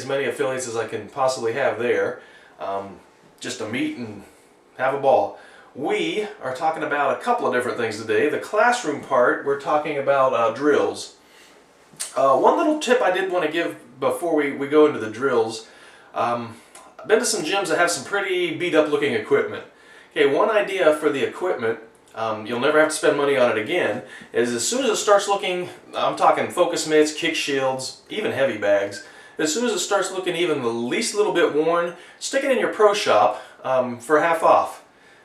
as many affiliates as I can possibly have there, just to meet and have a ball. We are talking about a couple of different things today. The classroom part, we're talking about drills. One little tip I did want to give before we go into the drills. I've been to some gyms that have some pretty beat up looking equipment. Okay, one idea for the equipment, you'll never have to spend money on it again, is as soon as it starts looking, I'm talking focus mitts, kick shields, even heavy bags, as soon as it starts looking even the least little bit worn, stick it in your pro shop for half off.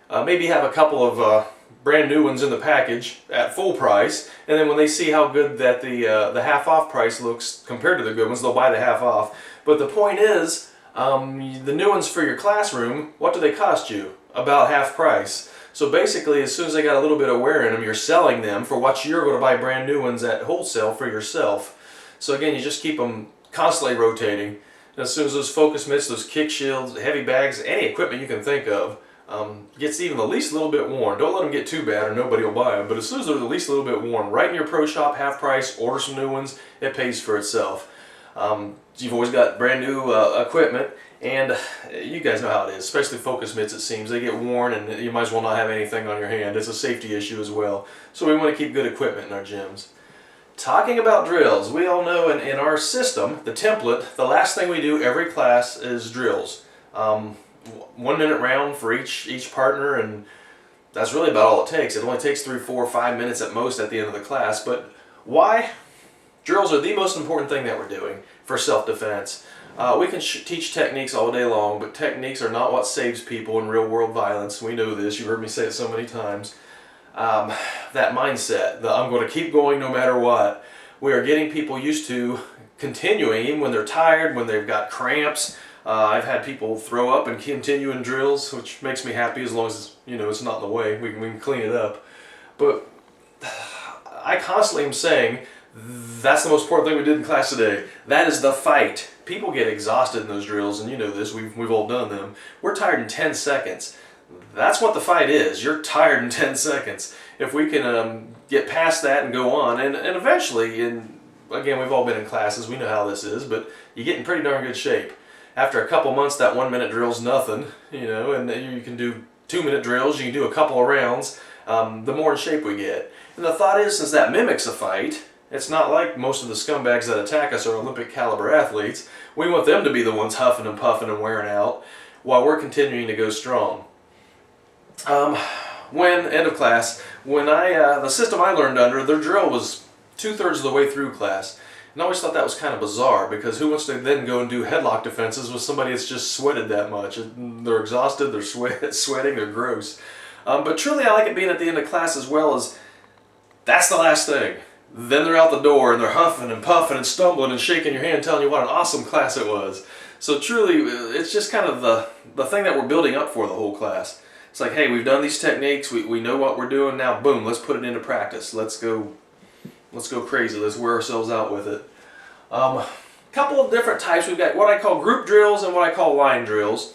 Maybe have a couple of brand new ones in the package at full price, and then when they see how good that the half off price looks compared to the good ones, they'll buy the half off. But the point is, the new ones for your classroom, what do they cost you? About half price. So basically, as soon as they got a little bit of wear in them, you're selling them for what you're going to buy brand new ones at wholesale for yourself. So again, you just keep them constantly rotating. And as soon as those focus mitts, those kick shields, heavy bags, any equipment you can think of, gets even the least little bit worn. Don't let them get too bad or nobody will buy them. But as soon as they're the least little bit worn, right in your pro shop, half price, order some new ones, it pays for itself. You've always got brand new equipment, and you guys know how it is, especially focus mitts. It seems they get worn and you might as well not have anything on your hand. It's a safety issue as well. So we want to keep good equipment in our gyms. Talking about drills, we all know in our system, the template, the last thing we do every class is drills. 1 minute round for each partner, and that's really about all it takes. It only takes 3, 4, 5 minutes at most at the end of the class. But why? Drills are the most important thing that we're doing for self-defense. We can teach techniques all day long, but techniques are not what saves people in real world violence. We know this. You've heard me say it so many times. That mindset, I'm going to keep going no matter what. We are getting people used to continuing even when they're tired, when they've got cramps. I've had people throw up and continue in drills, which makes me happy as long as it's not in the way. We can clean it up. But I constantly am saying, that's the most important thing we did in class today. That is the fight. People get exhausted in those drills, and you know this, we've all done them. We're tired in 10 seconds. That's what the fight is. You're tired in 10 seconds. If we can get past that and go on, and eventually, and again, we've all been in classes, we know how this is, but you get in pretty darn good shape. After a couple months, that 1 minute drill's nothing, and you can do 2 minute drills, you can do a couple of rounds, the more in shape we get. And the thought is, since that mimics a fight, it's not like most of the scumbags that attack us are Olympic caliber athletes. We want them to be the ones huffing and puffing and wearing out while we're continuing to go strong. End of class, when the system I learned under, their drill was 2/3 of the way through class. And I always thought that was kind of bizarre, because who wants to then go and do headlock defenses with somebody that's just sweated that much? They're exhausted, they're sweating, they're gross. But truly I like it being at the end of class as well, as that's the last thing. Then they're out the door and they're huffing and puffing and stumbling and shaking your hand, telling you what an awesome class it was. So truly, it's just kind of the thing that we're building up for the whole class. It's like, hey, we've done these techniques, we know what we're doing, now boom, let's put it into practice. Let's go crazy, let's wear ourselves out with it. Couple of different types. We've got what I call group drills and what I call line drills.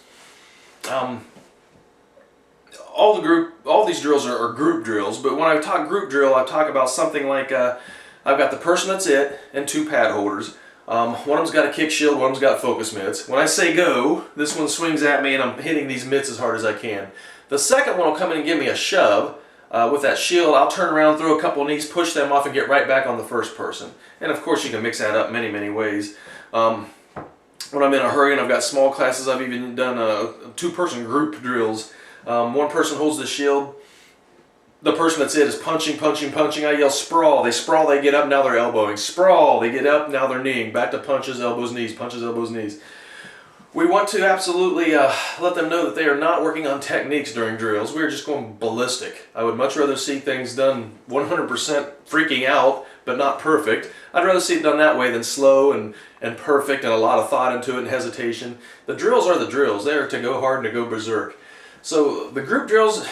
All these drills are group drills, but when I talk group drill, I talk about something like I've got the person that's it and 2 pad holders. One of them's got a kick shield, one of them's got focus mitts. When I say go, this one swings at me and I'm hitting these mitts as hard as I can. The second one will come in and give me a shove. With that shield, I'll turn around, throw a couple knees, push them off, and get right back on the first person. And of course, you can mix that up many, many ways. When I'm in a hurry and I've got small classes, I've even done 2-person group drills. One person holds the shield. The person that's it is punching, punching, punching. I yell sprawl. They sprawl, they get up, now they're elbowing. Sprawl, they get up, now they're kneeing. Back to punches, elbows, knees, punches, elbows, knees. We want to absolutely let them know that they are not working on techniques during drills. We're just going ballistic. I would much rather see things done 100% freaking out, but not perfect. I'd rather see it done that way than slow and perfect and a lot of thought into it and hesitation. The drills are the drills. They are to go hard and to go berserk. So the group drills,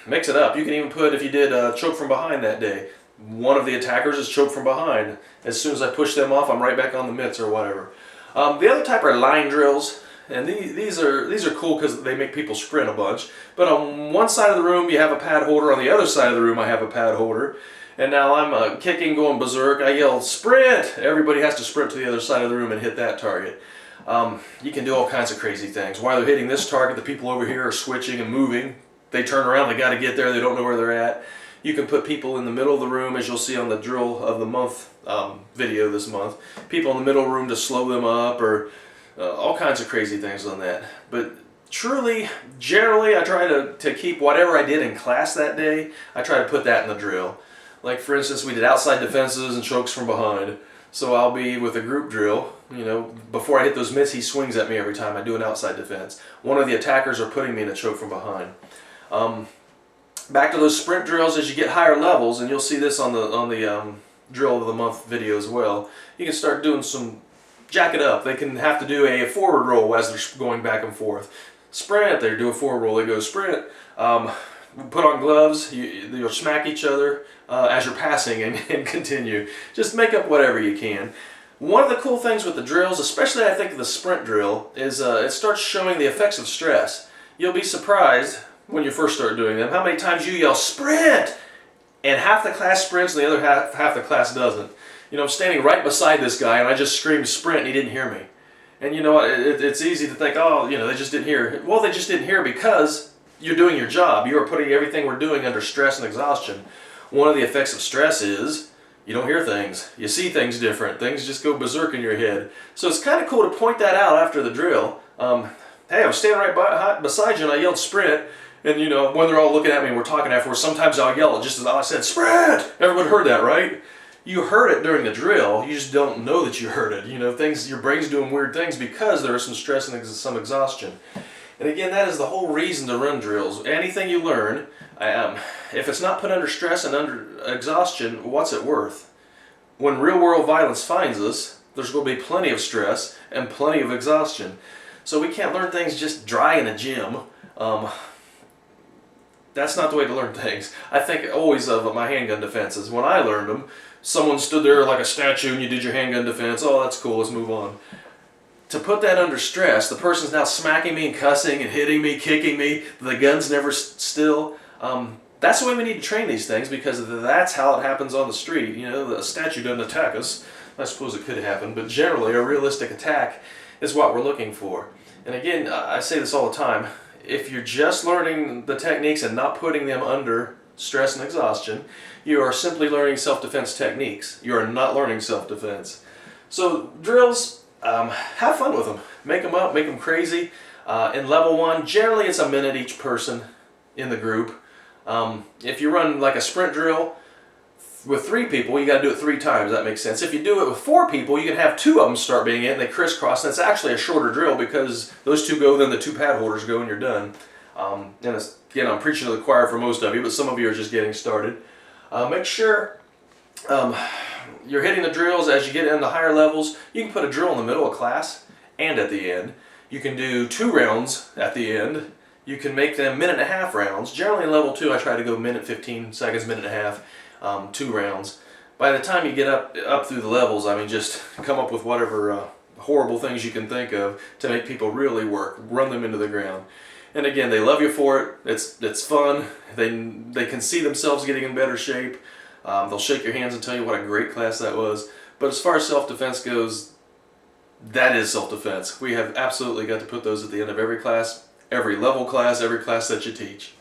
mix it up. You can even put, if you did choke from behind that day, one of the attackers is choked from behind. As soon as I push them off, I'm right back on the mitts or whatever. The other type are line drills. And these are cool because they make people sprint a bunch. But on one side of the room you have a pad holder, on the other side of the room I have a pad holder. And now I'm kicking, going berserk. I yell, sprint! Everybody has to sprint to the other side of the room and hit that target. You can do all kinds of crazy things. While they're hitting this target, the people over here are switching and moving. They turn around, they got to get there, they don't know where they're at. You can put people in the middle of the room, as you'll see on the drill of the month video this month. People in the middle room to slow them up, or all kinds of crazy things on that. But truly, generally, I try to keep whatever I did in class that day, I try to put that in the drill. Like for instance, we did outside defenses and chokes from behind. So I'll be with a group drill, you know, before I hit those mitts, he swings at me every time I do an outside defense. One of the attackers are putting me in a choke from behind. Back to those sprint drills as you get higher levels, and you'll see this on the drill of the month video as well. You can start doing some jack it up. They can have to do a forward roll as they're going back and forth. Sprint, they do a forward roll, they go sprint. Put on gloves, you'll smack each other as you're passing and continue. Just make up whatever you can. One of the cool things with the drills, especially I think the sprint drill, is it starts showing the effects of stress. You'll be surprised when you first start doing them how many times you yell sprint and half the class sprints and the other half the class doesn't. You know, I'm standing right beside this guy and I just screamed sprint and he didn't hear me. And you know what, it's easy to think, oh, you know, they just didn't hear. Well, they just didn't hear because you're doing your job. You are putting everything we're doing under stress and exhaustion. One of the effects of stress is you don't hear things. You see things different. Things just go berserk in your head. So it's kind of cool to point that out after the drill. Hey, I was standing right beside you and I yelled sprint. And you know, when they're all looking at me and we're talking afterwards, sometimes I'll yell it just as I said sprint. Everyone heard that, right? You heard it during the drill. You just don't know that you heard it. You know, your brain's doing weird things because there is some stress and some exhaustion. And again, that is the whole reason to run drills. Anything you learn, if it's not put under stress and under exhaustion, what's it worth? When real world violence finds us, there's going to be plenty of stress and plenty of exhaustion. So we can't learn things just dry in a gym. That's not the way to learn things. I think always of my handgun defenses. When I learned them, someone stood there like a statue and you did your handgun defense. Oh, that's cool, let's move on. To put that under stress, the person's now smacking me and cussing and hitting me, kicking me, the gun's never still. That's the way we need to train these things, because that's how it happens on the street. You know, the statue doesn't attack us. I suppose it could happen, but generally a realistic attack is what we're looking for. And again, I say this all the time, if you're just learning the techniques and not putting them under stress and exhaustion, you are simply learning self-defense techniques. You are not learning self-defense. So drills, have fun with them. Make them up, make them crazy. In level 1, generally it's a minute each person in the group. If you run like a sprint drill with 3 people, you got to do it 3 times. That makes sense. If you do it with 4 people, you can have 2 of them start being it and they crisscross, and it's actually a shorter drill because those 2 go, then the 2 pad holders go, and you're done. And again, I'm preaching to the choir for most of you, but some of you are just getting started. Make sure you're hitting the drills as you get into higher levels. You can put a drill in the middle of class and at the end. You can do 2 rounds at the end. You can make them 1.5-minute rounds. Generally in level 2, I try to go 1:15 seconds, 1.5 minutes, 2 rounds. By the time you get up through the levels, I mean, just come up with whatever horrible things you can think of to make people really work. Run them into the ground. And again, they love you for it. It's fun. They can see themselves getting in better shape. They'll shake your hands and tell you what a great class that was. But as far as self-defense goes, that is self-defense. We have absolutely got to put those at the end of every class, every level class, every class that you teach.